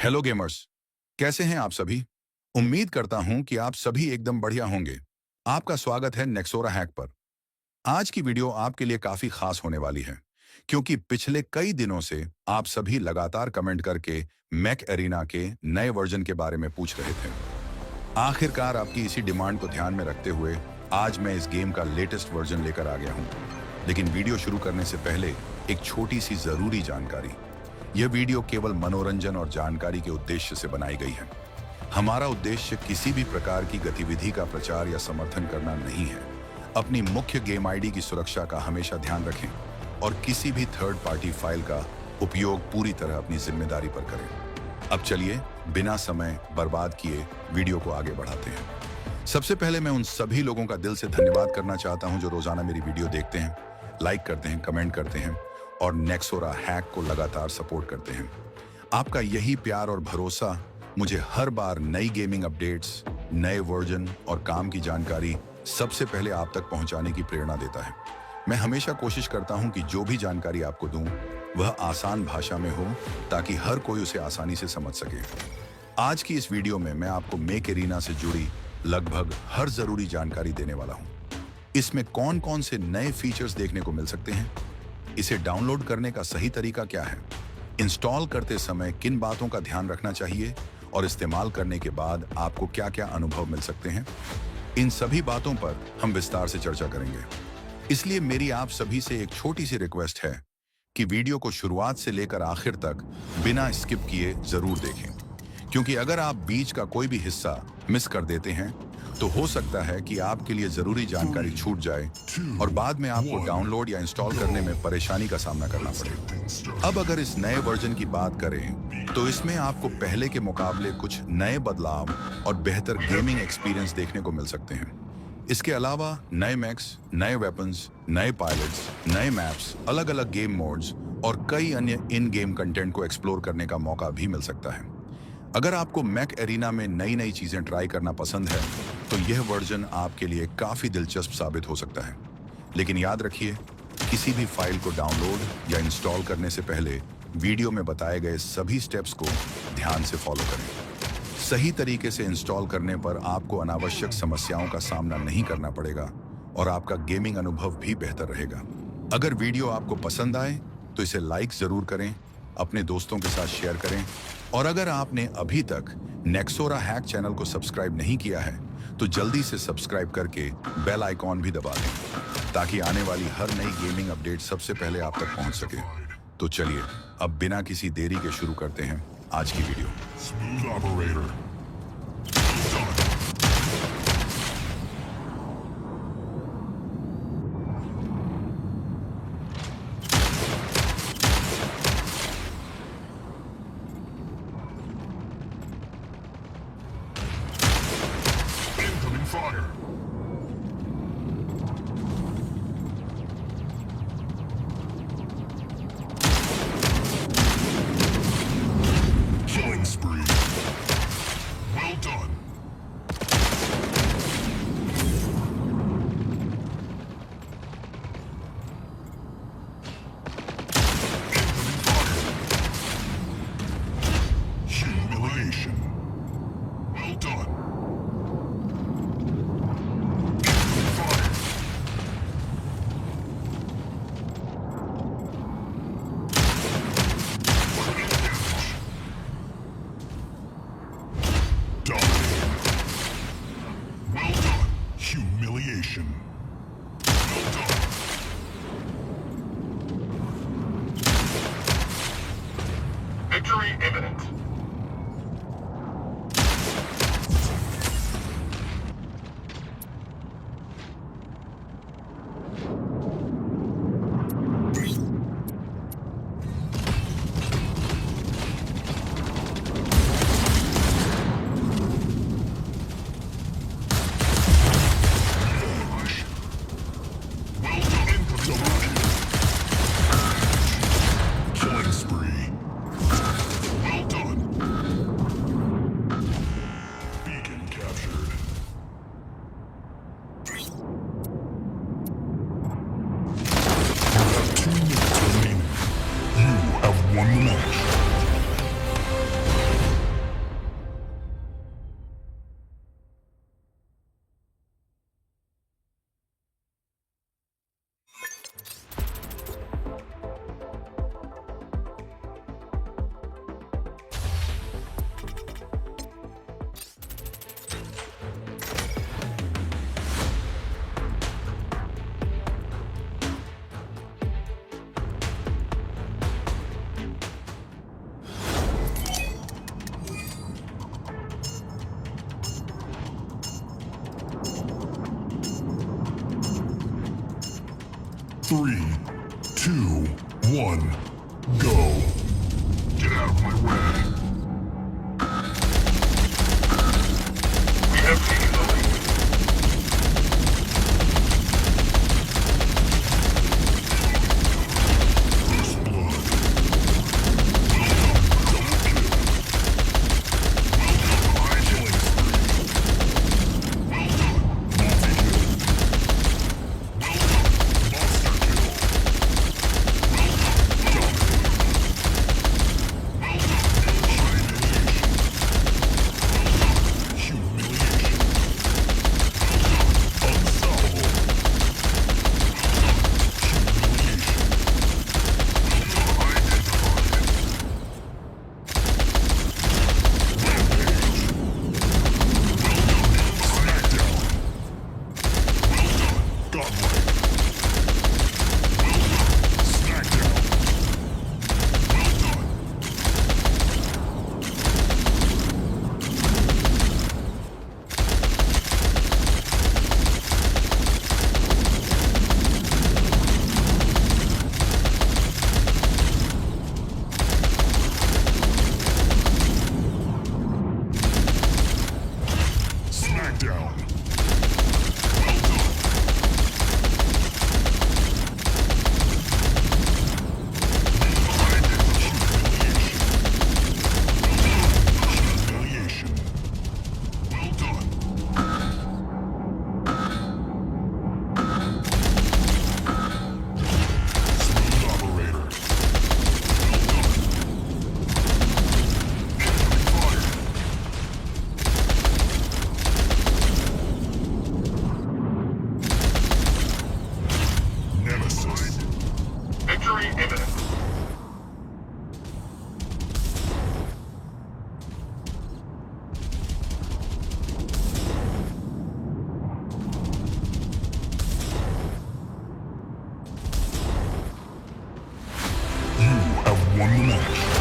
Hello gamers, कैसे हैं आप सभी? उम्मीद करता हूं कि आप सभी एकदम बढ़िया होंगे। आपका स्वागत है नेक्सोरा हैक पर। आज की वीडियो आपके लिए काफी खास होने वाली है, क्योंकि पिछले कई दिनों से आप सभी लगातार कमेंट करके मैक एरिना के नए वर्जन के बारे में पूछ रहे थे। आखिरकार आपकी इसी डिमांड को ध्यान में रखते हुए आज मैं इस गेम का लेटेस्ट वर्जन लेकर आ गया हूं। लेकिन वीडियो शुरू करने से पहले एक छोटी सी जरूरी जानकारी। यह वीडियो केवल मनोरंजन और जानकारी के उद्देश्य से बनाई गई है। हमारा उद्देश्य किसी भी प्रकार की गतिविधि का प्रचार या समर्थन करना नहीं है। अपनी मुख्य गेम आईडी की सुरक्षा का हमेशा ध्यान रखें और किसी भी थर्ड पार्टी फाइल का उपयोग पूरी तरह अपनी जिम्मेदारी पर करें। अब चलिए बिना समय बर्बाद किए वीडियो को आगे बढ़ाते हैं। सबसे पहले मैं उन सभी लोगों का दिल से धन्यवाद करना चाहता हूं जो रोजाना मेरी वीडियो देखते हैं, लाइक करते हैं, कमेंट करते हैं और नेक्सोरा हैक को लगातार सपोर्ट करते हैं। आपका यही प्यार और भरोसा मुझे हर बार नई गेमिंग अपडेट्स, नए वर्जन और काम की जानकारी सबसे पहले आप तक पहुंचाने की प्रेरणा देता है। मैं हमेशा कोशिश करता हूं कि जो भी जानकारी आपको दूं वह आसान भाषा में हो ताकि हर कोई उसे आसानी से समझ सके। आज की इस वीडियो में मैं आपको मेक एरिना से जुड़ी लगभग हर जरूरी जानकारी देने वाला हूं। इसमें कौन कौन से नए फीचर्स देखने को मिल सकते हैं, इसे डाउनलोड करने का सही तरीका क्या है, इंस्टॉल करते समय किन बातों का ध्यान रखना चाहिए और इस्तेमाल करने के बाद आपको क्या-क्या अनुभव मिल सकते हैं, इन सभी बातों पर हम विस्तार से चर्चा करेंगे। इसलिए मेरी आप सभी से एक छोटी सी रिक्वेस्ट है कि वीडियो को शुरुआत से लेकर आखिर तक बिना स्किप किए जरूर देखें, क्योंकि अगर आप बीच का कोई भी हिस्सा मिस कर देते हैं तो हो सकता है कि आपके लिए जरूरी जानकारी छूट जाए और बाद में आपको डाउनलोड या इंस्टॉल करने में परेशानी का सामना करना पड़े। अब अगर इस नए वर्जन की बात करें तो इसमें आपको पहले के मुकाबले कुछ नए बदलाव और बेहतर गेमिंग एक्सपीरियंस देखने को मिल सकते हैं। इसके अलावा नए मैक्स, नए वेपन्स, नए पायलट्स, नए मैप्स, अलग अलग गेम मोड्स और कई अन्य इन गेम कंटेंट को एक्सप्लोर करने का मौका भी मिल सकता है। अगर आपको मैक एरिना में नई नई चीजें ट्राई करना पसंद है तो यह वर्जन आपके लिए काफी दिलचस्प साबित हो सकता है। लेकिन याद रखिए, किसी भी फाइल को डाउनलोड या इंस्टॉल करने से पहले वीडियो में बताए गए सभी स्टेप्स को ध्यान से फॉलो करें। सही तरीके से इंस्टॉल करने पर आपको अनावश्यक समस्याओं का सामना नहीं करना पड़ेगा और आपका गेमिंग अनुभव भी बेहतर रहेगा। अगर वीडियो आपको पसंद आए तो इसे लाइक जरूर करें, अपने दोस्तों के साथ शेयर करें और अगर आपने अभी तक नेक्सोरा हैक चैनल को सब्सक्राइब नहीं किया है तो जल्दी से सब्सक्राइब करके बेल आइकॉन भी दबा दें ताकि आने वाली हर नई गेमिंग अपडेट सबसे पहले आप तक पहुंच सके। तो चलिए अब बिना किसी देरी के शुरू करते हैं आज की video. Fire! Killing spree. Well done. Incoming fire. Humiliation. Well done. Humiliation. Well done. Victory imminent. Killing spree. Well done. Beacon captured. You have 2 minutes remaining. You have won the match. 3, 2, 1, go. Get out of my way. We have taken the lead. First blood. Double kill. High killing spree. Well done. Multi-kill. Well done. Monster kill. Well done. Dominating. Well done. Humiliation. Well done. Humiliation. Well done. Unstoppable. Well done. Humiliation. Well done. Identified. Rampage. Well done. Smackdown. Well done. Godlike. Well done. Smackdown. Well done. Smackdown. Well done. Humiliation. Well done. Smooth operator. Well done. Incoming fire. Nemesis. Victory imminent. You have won the match.